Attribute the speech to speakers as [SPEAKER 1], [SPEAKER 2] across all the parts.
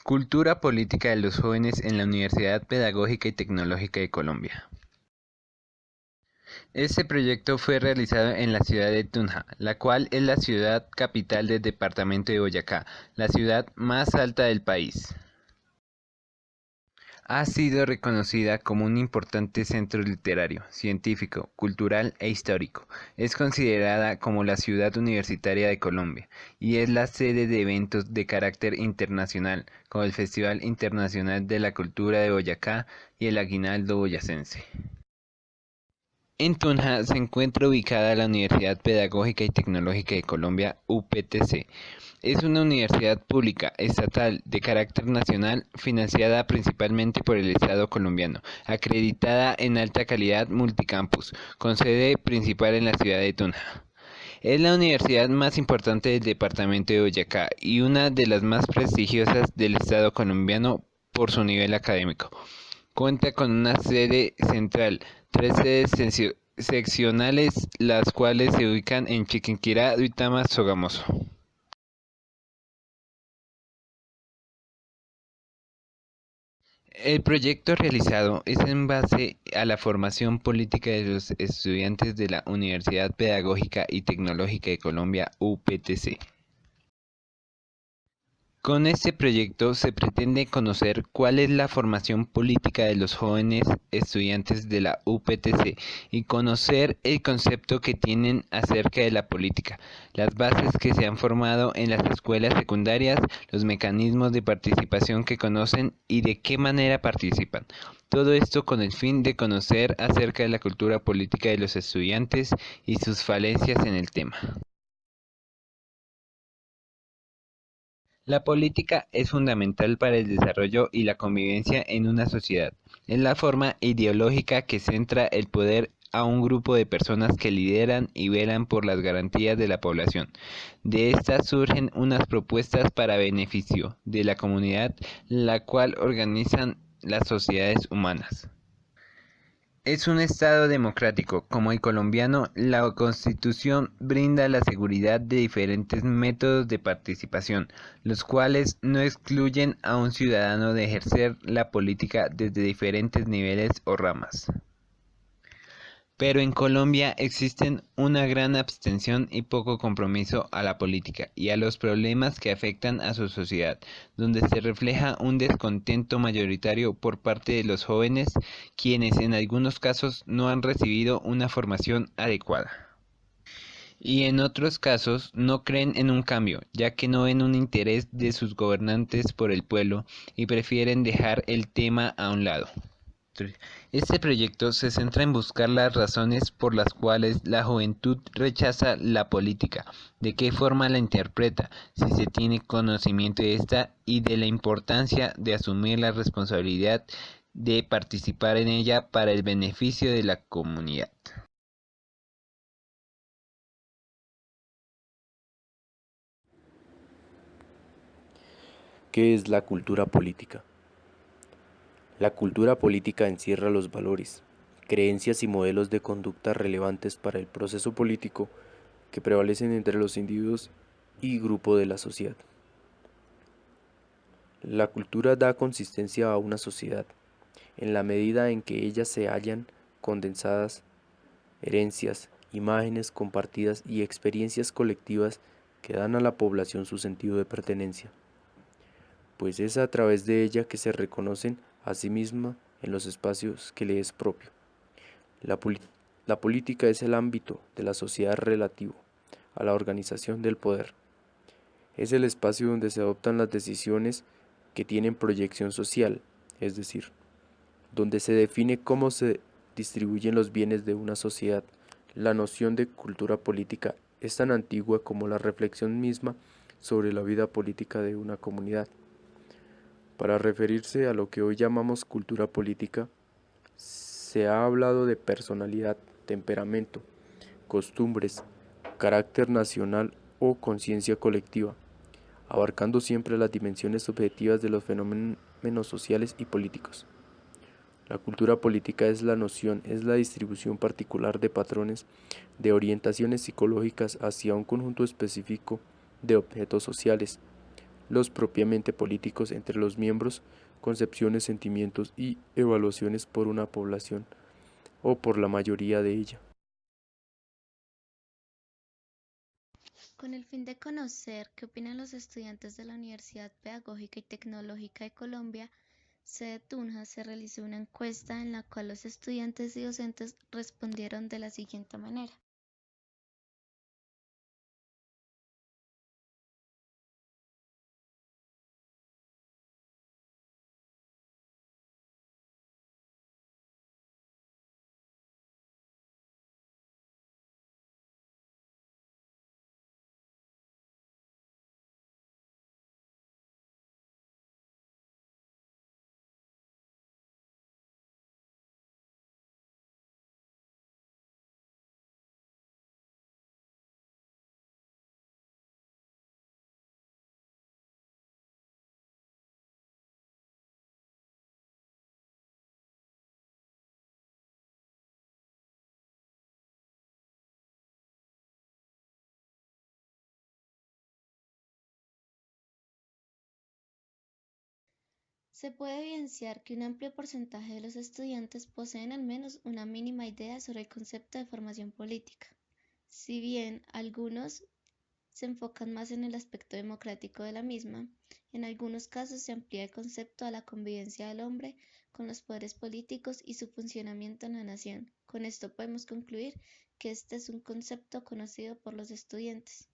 [SPEAKER 1] Cultura política de los jóvenes en la Universidad Pedagógica y Tecnológica de Colombia. Este proyecto fue realizado en la ciudad de Tunja, la cual es la ciudad capital del departamento de Boyacá, la ciudad más alta del país. Ha sido reconocida como un importante centro literario, científico, cultural e histórico. Es considerada como la ciudad universitaria de Colombia y es la sede de eventos de carácter internacional, como el Festival Internacional de la Cultura de Boyacá y el Aguinaldo Boyacense. En Tunja se encuentra ubicada la Universidad Pedagógica y Tecnológica de Colombia, UPTC. Es una universidad pública, estatal, de carácter nacional, financiada principalmente por el Estado colombiano, acreditada en alta calidad multicampus, con sede principal en la ciudad de Tunja. Es la universidad más importante del departamento de Boyacá y una de las más prestigiosas del Estado colombiano por su nivel académico. Cuenta con una sede central, tres sedes seccionales, las cuales se ubican en Chiquinquirá, Duitama, Sogamoso. El proyecto realizado es en base a la formación política de los estudiantes de la Universidad Pedagógica y Tecnológica de Colombia, UPTC. Con este proyecto se pretende conocer cuál es la formación política de los jóvenes estudiantes de la UPTC y conocer el concepto que tienen acerca de la política, las bases que se han formado en las escuelas secundarias, los mecanismos de participación que conocen y de qué manera participan. Todo esto con el fin de conocer acerca de la cultura política de los estudiantes y sus falencias en el tema. La política es fundamental para el desarrollo y la convivencia en una sociedad. Es la forma ideológica que centra el poder a un grupo de personas que lideran y velan por las garantías de la población. De estas surgen unas propuestas para beneficio de la comunidad, la cual organizan las sociedades humanas. Es un Estado democrático, como el colombiano, la Constitución brinda la seguridad de diferentes métodos de participación, los cuales no excluyen a un ciudadano de ejercer la política desde diferentes niveles o ramas. Pero en Colombia existen una gran abstención y poco compromiso a la política y a los problemas que afectan a su sociedad, donde se refleja un descontento mayoritario por parte de los jóvenes, quienes en algunos casos no han recibido una formación adecuada. Y en otros casos no creen en un cambio, ya que no ven un interés de sus gobernantes por el pueblo y prefieren dejar el tema a un lado. Este proyecto se centra en buscar las razones por las cuales la juventud rechaza la política, de qué forma la interpreta, si se tiene conocimiento de esta y de la importancia de asumir la responsabilidad de participar en ella para el beneficio de la comunidad.
[SPEAKER 2] ¿Qué es la cultura política? La cultura política encierra los valores, creencias y modelos de conducta relevantes para el proceso político que prevalecen entre los individuos y grupos de la sociedad. La cultura da consistencia a una sociedad, en la medida en que ellas se hallan condensadas herencias, imágenes compartidas y experiencias colectivas que dan a la población su sentido de pertenencia, pues es a través de ella que se reconocen a sí misma en los espacios que le es propio. La, la política es el ámbito de la sociedad relativo a la organización del poder. Es el espacio donde se adoptan las decisiones que tienen proyección social, es decir, donde se define cómo se distribuyen los bienes de una sociedad. La noción de cultura política es tan antigua como la reflexión misma sobre la vida política de una comunidad. Para referirse a lo que hoy llamamos cultura política, se ha hablado de personalidad, temperamento, costumbres, carácter nacional o conciencia colectiva, abarcando siempre las dimensiones subjetivas de los fenómenos sociales y políticos. La cultura política es la noción, es la distribución particular de patrones, de orientaciones psicológicas hacia un conjunto específico de objetos sociales, los propiamente políticos entre los miembros, concepciones, sentimientos y evaluaciones por una población o por la mayoría de ella.
[SPEAKER 3] Con el fin de conocer qué opinan los estudiantes de la Universidad Pedagógica y Tecnológica de Colombia, sede Tunja, se realizó una encuesta en la cual los estudiantes y docentes respondieron de la siguiente manera. Se puede evidenciar que un amplio porcentaje de los estudiantes poseen al menos una mínima idea sobre el concepto de formación política. Si bien algunos se enfocan más en el aspecto democrático de la misma, en algunos casos se amplía el concepto a la convivencia del hombre con los poderes políticos y su funcionamiento en la nación. Con esto podemos concluir que este es un concepto conocido por los estudiantes.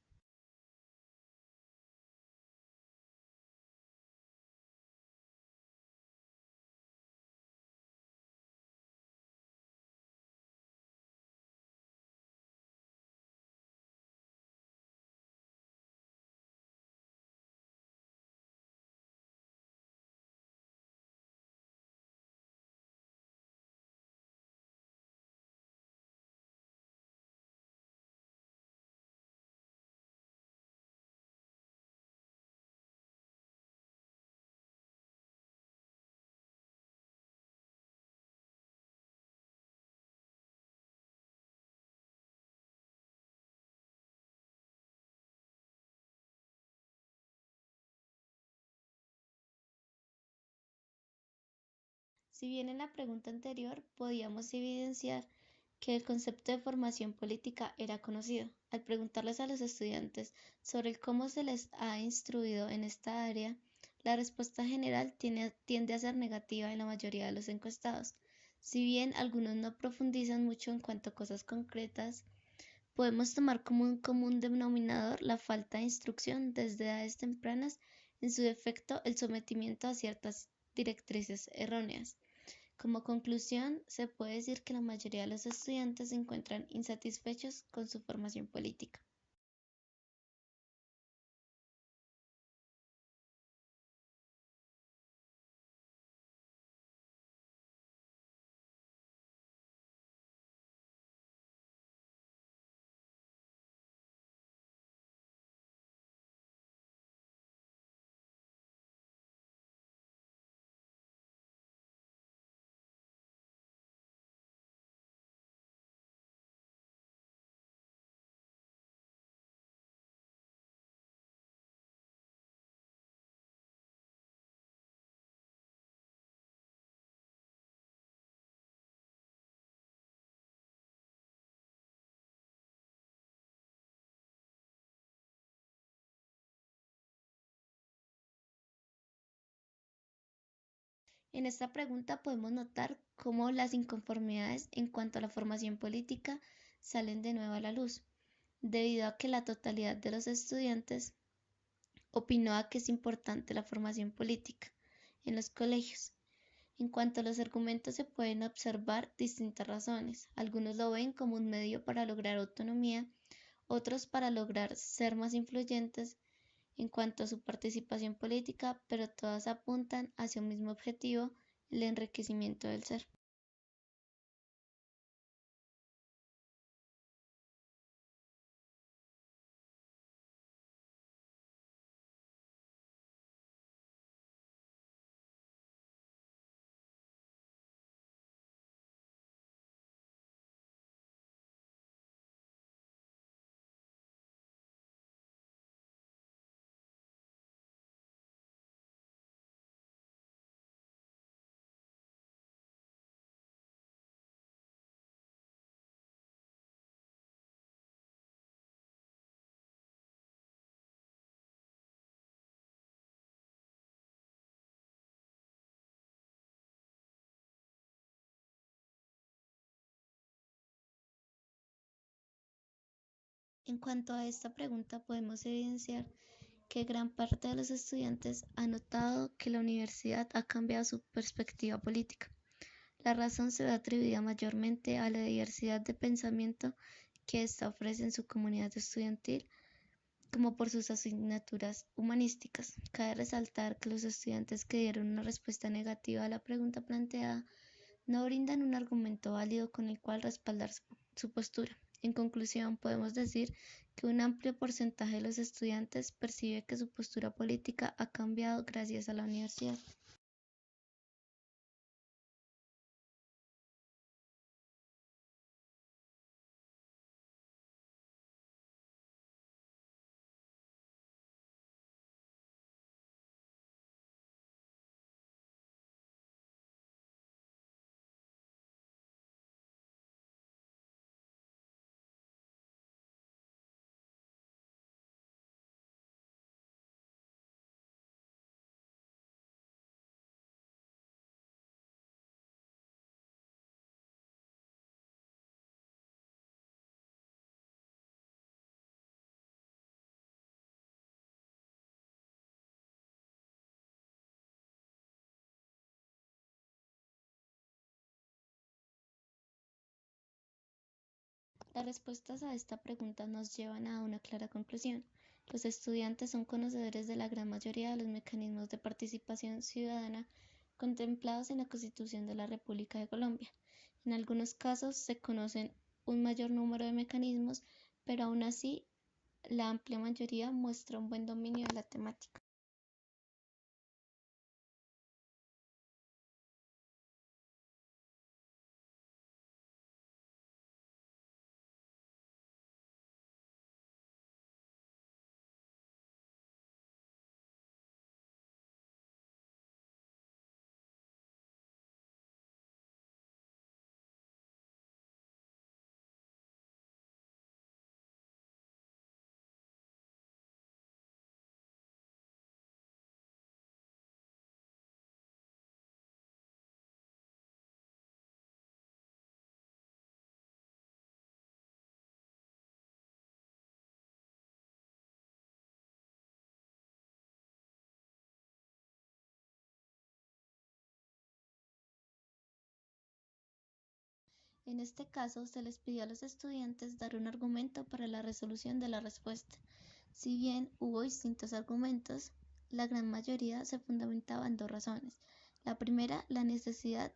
[SPEAKER 3] Si bien en la pregunta anterior podíamos evidenciar que el concepto de formación política era conocido, al preguntarles a los estudiantes sobre el cómo se les ha instruido en esta área, la respuesta general tiende a ser negativa en la mayoría de los encuestados. Si bien algunos no profundizan mucho en cuanto a cosas concretas, podemos tomar como un común denominador la falta de instrucción desde edades tempranas, en su defecto el sometimiento a ciertas directrices erróneas. Como conclusión, se puede decir que la mayoría de los estudiantes se encuentran insatisfechos con su formación política. En esta pregunta podemos notar cómo las inconformidades en cuanto a la formación política salen de nuevo a la luz, debido a que la totalidad de los estudiantes opinó a que es importante la formación política en los colegios. En cuanto a los argumentos se pueden observar distintas razones. Algunos lo ven como un medio para lograr autonomía, otros para lograr ser más influyentes en cuanto a su participación política, pero todas apuntan hacia un mismo objetivo, el enriquecimiento del ser. En cuanto a esta pregunta, podemos evidenciar que gran parte de los estudiantes ha notado que la universidad ha cambiado su perspectiva política. La razón se ve atribuida mayormente a la diversidad de pensamiento que ésta ofrece en su comunidad estudiantil, como por sus asignaturas humanísticas. Cabe resaltar que los estudiantes que dieron una respuesta negativa a la pregunta planteada no brindan un argumento válido con el cual respaldar su postura. En conclusión, podemos decir que un amplio porcentaje de los estudiantes percibe que su postura política ha cambiado gracias a la universidad. Las respuestas a esta pregunta nos llevan a una clara conclusión. Los estudiantes son conocedores de la gran mayoría de los mecanismos de participación ciudadana contemplados en la Constitución de la República de Colombia. En algunos casos se conocen un mayor número de mecanismos, pero aún así la amplia mayoría muestra un buen dominio de la temática. En este caso, se les pidió a los estudiantes dar un argumento para la resolución de la respuesta. Si bien hubo distintos argumentos, la gran mayoría se fundamentaba en dos razones. La primera, la necesidad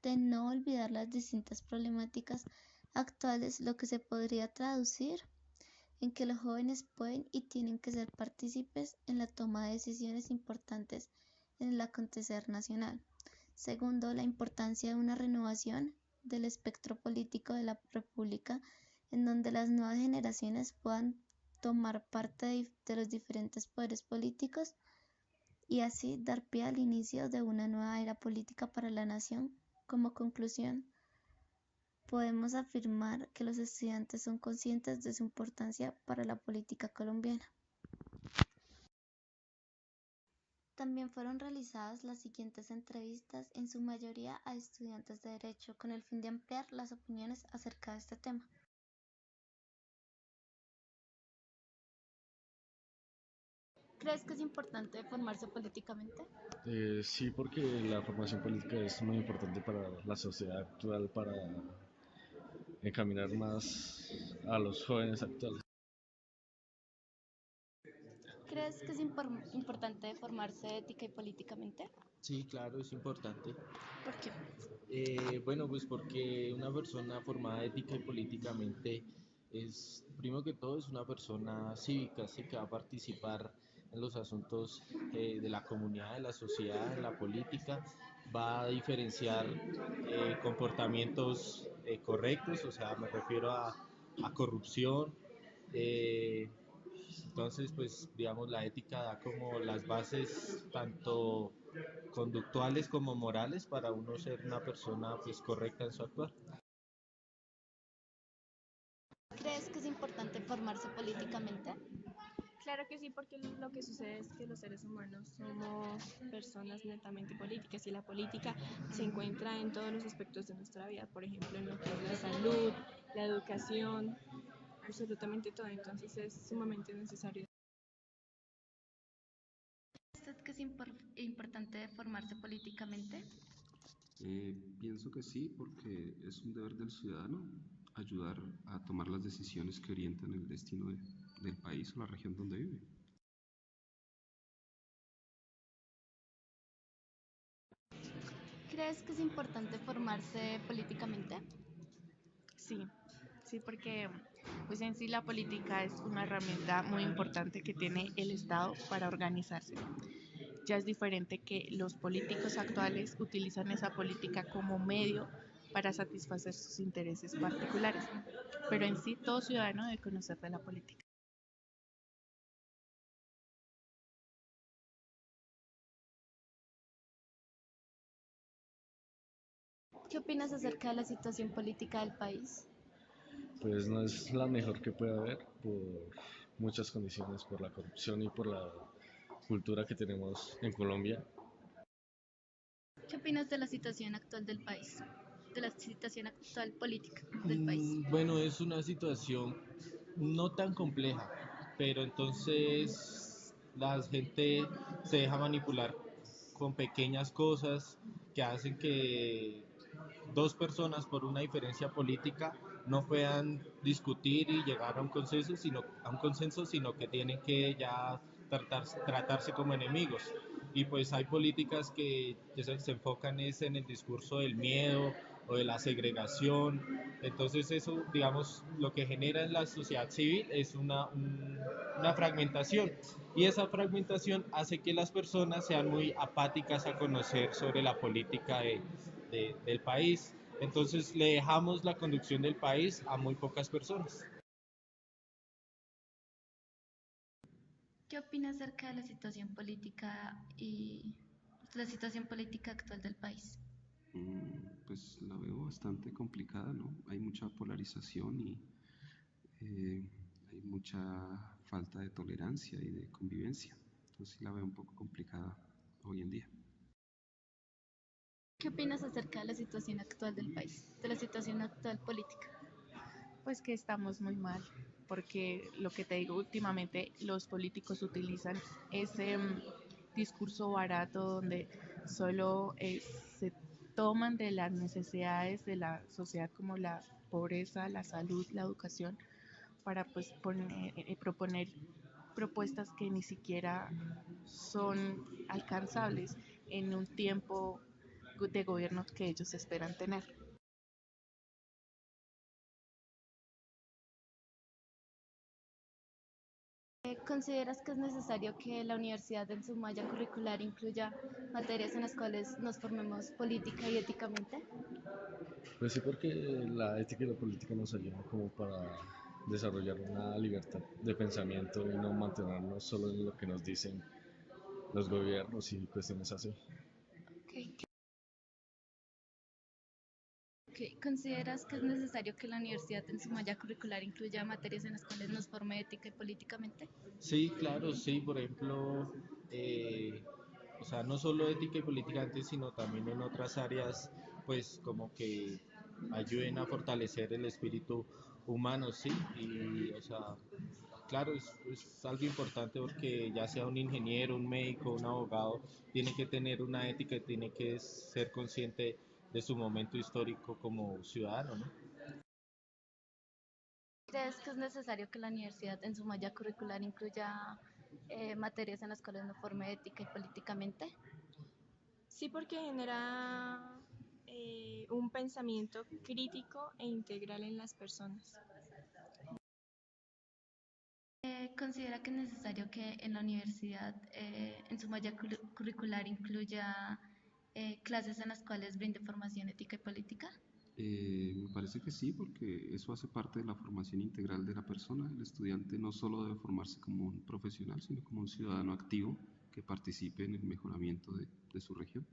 [SPEAKER 3] de no olvidar las distintas problemáticas actuales, lo que se podría traducir en que los jóvenes pueden y tienen que ser partícipes en la toma de decisiones importantes en el acontecer nacional. Segundo, la importancia de una renovación del espectro político de la República, en donde las nuevas generaciones puedan tomar parte de los diferentes poderes políticos y así dar pie al inicio de una nueva era política para la nación. Como conclusión, podemos afirmar que los estudiantes son conscientes de su importancia para la política colombiana. También fueron realizadas las siguientes entrevistas, en su mayoría a estudiantes de Derecho, con el fin de ampliar las opiniones acerca de este tema. ¿Crees que es importante formarse políticamente?
[SPEAKER 4] Sí, porque la formación política es muy importante para la sociedad actual, para encaminar más a los jóvenes actuales.
[SPEAKER 3] ¿Crees que es importante formarse ética y políticamente?
[SPEAKER 5] Sí, claro, es importante.
[SPEAKER 3] ¿Por qué?
[SPEAKER 5] Bueno, pues porque una persona formada ética y políticamente es, primero que todo, es una persona cívica, así que va a participar en los asuntos de la comunidad, de la sociedad, en la política, va a diferenciar comportamientos correctos, o sea, me refiero a corrupción. eh, entonces, pues, digamos, la ética da como las bases tanto conductuales como morales para uno ser una persona pues correcta en su actuar.
[SPEAKER 3] ¿Crees que es importante formarse políticamente?
[SPEAKER 6] Claro que sí, porque lo que sucede es que los seres humanos somos personas netamente políticas y la política se encuentra en todos los aspectos de nuestra vida, por ejemplo, en lo que es la salud, la educación, absolutamente todo, entonces es sumamente necesario.
[SPEAKER 3] ¿Usted que es importante formarse políticamente?
[SPEAKER 7] Pienso que sí, porque es un deber del ciudadano ayudar a tomar las decisiones que orientan el destino del país o la región donde vive.
[SPEAKER 3] ¿Crees que es importante formarse políticamente?
[SPEAKER 8] Sí, sí, porque pues en sí la política es una herramienta muy importante que tiene el Estado para organizarse. Ya es diferente que los políticos actuales utilizan esa política como medio para satisfacer sus intereses particulares, pero en sí todo ciudadano debe conocer de la política.
[SPEAKER 3] ¿Qué opinas acerca de la situación política del país?
[SPEAKER 4] Pues no es la mejor que puede haber por muchas condiciones, por la corrupción y por la cultura que tenemos en Colombia.
[SPEAKER 3] ¿Qué opinas de la situación actual del país? De la situación actual política del país.
[SPEAKER 5] Bueno, es una situación no tan compleja, pero entonces la gente se deja manipular con pequeñas cosas que hacen que dos personas por una diferencia política no puedan discutir y llegar a un consenso, sino que tienen que ya tratarse como enemigos. Y pues hay políticas que se enfocan es en el discurso del miedo o de la segregación. Entonces eso, digamos, lo que genera en la sociedad civil es una fragmentación. Y esa fragmentación hace que las personas sean muy apáticas a conocer sobre la política del país. Entonces le dejamos la conducción del país a muy pocas personas.
[SPEAKER 3] ¿Qué opinas acerca de la situación política y la situación política actual del país?
[SPEAKER 7] Pues la veo bastante complicada, ¿no? Hay mucha polarización y eh, hay mucha falta de tolerancia y de convivencia. Entonces sí la veo un poco complicada hoy en día.
[SPEAKER 3] ¿Qué opinas acerca de la situación actual del país, de la situación actual política?
[SPEAKER 8] Pues que estamos muy mal, porque lo que te digo, últimamente los políticos utilizan ese discurso barato donde solo se toman de las necesidades de la sociedad como la pobreza, la salud, la educación, para pues proponer propuestas que ni siquiera son alcanzables en un tiempo de gobierno que ellos esperan tener.
[SPEAKER 3] ¿Consideras que es necesario que la universidad en su malla curricular incluya materias en las cuales nos formemos política y éticamente?
[SPEAKER 4] Pues sí, porque la ética y la política nos ayudan como para desarrollar una libertad de pensamiento y no mantenernos solo en lo que nos dicen los gobiernos y cuestiones así.
[SPEAKER 3] Okay. Okay. ¿Consideras que es necesario que la universidad en su malla curricular incluya materias en las cuales nos forme ética y políticamente?
[SPEAKER 5] Sí, claro, sí, por ejemplo, o sea, no solo ética y políticamente, sino también en otras áreas, pues como que ayuden a fortalecer el espíritu humano, sí, y o sea, claro, es algo importante porque ya sea un ingeniero, un médico, un abogado, tiene que tener una ética y tiene que ser consciente de su momento histórico como ciudadano, ¿no?
[SPEAKER 3] ¿Crees que es necesario que la universidad en su malla curricular incluya materias en las cuales nos forme ética y políticamente?
[SPEAKER 6] Sí, porque genera un pensamiento crítico e integral en las personas.
[SPEAKER 3] ¿Considera que es necesario que en la universidad en su malla curricular incluya clases en las cuales brinde formación ética y política?
[SPEAKER 7] Me parece que sí, porque eso hace parte de la formación integral de la persona. El estudiante no solo debe formarse como un profesional, sino como un ciudadano activo que participe en el mejoramiento de su región.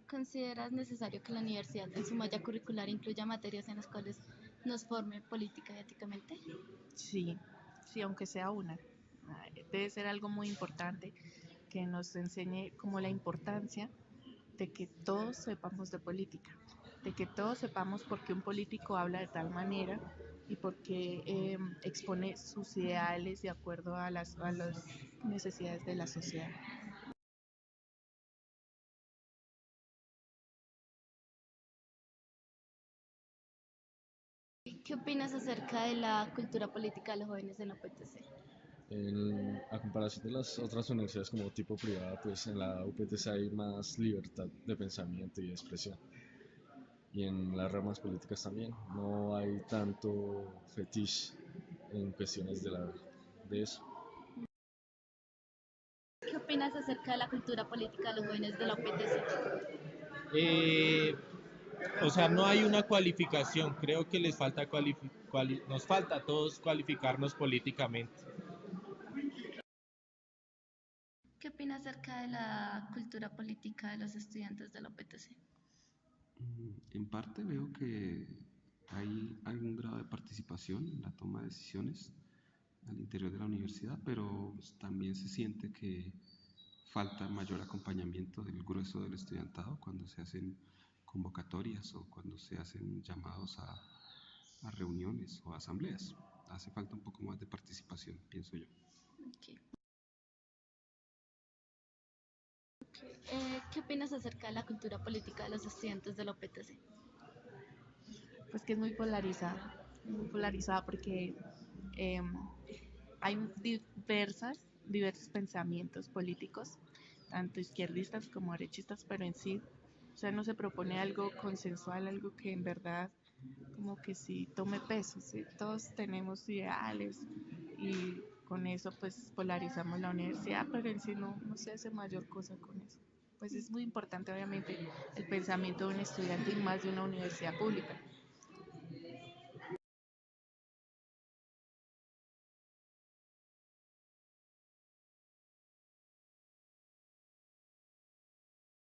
[SPEAKER 3] ¿Consideras necesario que la universidad en su malla curricular incluya materias en las cuales nos forme política y éticamente?
[SPEAKER 8] Sí, sí, aunque sea una. Debe ser algo muy importante que nos enseñe como la importancia de que todos sepamos de política, de que todos sepamos por qué un político habla de tal manera y por qué expone sus ideales de acuerdo a las necesidades de la sociedad.
[SPEAKER 3] ¿Qué opinas acerca de la cultura política de los jóvenes en la UPTC?
[SPEAKER 4] A comparación de las otras universidades como tipo privada, pues en la UPTC hay más libertad de pensamiento y de expresión. Y en las ramas políticas también. No hay tanto fetiche en cuestiones de eso.
[SPEAKER 3] ¿Qué opinas acerca de la cultura política de los jóvenes de la UPTC?
[SPEAKER 5] Eh, o sea, no hay una cualificación, creo que les falta nos falta a todos cualificarnos políticamente.
[SPEAKER 3] ¿Qué opinas acerca de la cultura política de los estudiantes de la UPTC?
[SPEAKER 7] En parte veo que hay algún grado de participación en la toma de decisiones al interior de la universidad, pero también se siente que falta mayor acompañamiento del grueso del estudiantado cuando se hacen convocatorias o cuando se hacen llamados a reuniones o asambleas. Hace falta un poco más de participación, pienso yo.
[SPEAKER 3] Okay. ¿Qué opinas acerca de la cultura política de los estudiantes de la UPTC?
[SPEAKER 8] Pues que es muy muy polarizada porque eh, hay diversos pensamientos políticos, tanto izquierdistas como derechistas, pero en sí, o sea, no se propone algo consensual, algo que en verdad como que sí tome peso, ¿sí? Todos tenemos ideales y con eso pues polarizamos la universidad, pero en sí no se hace mayor cosa con eso. Pues es muy importante obviamente el pensamiento de un estudiante y más de una universidad pública,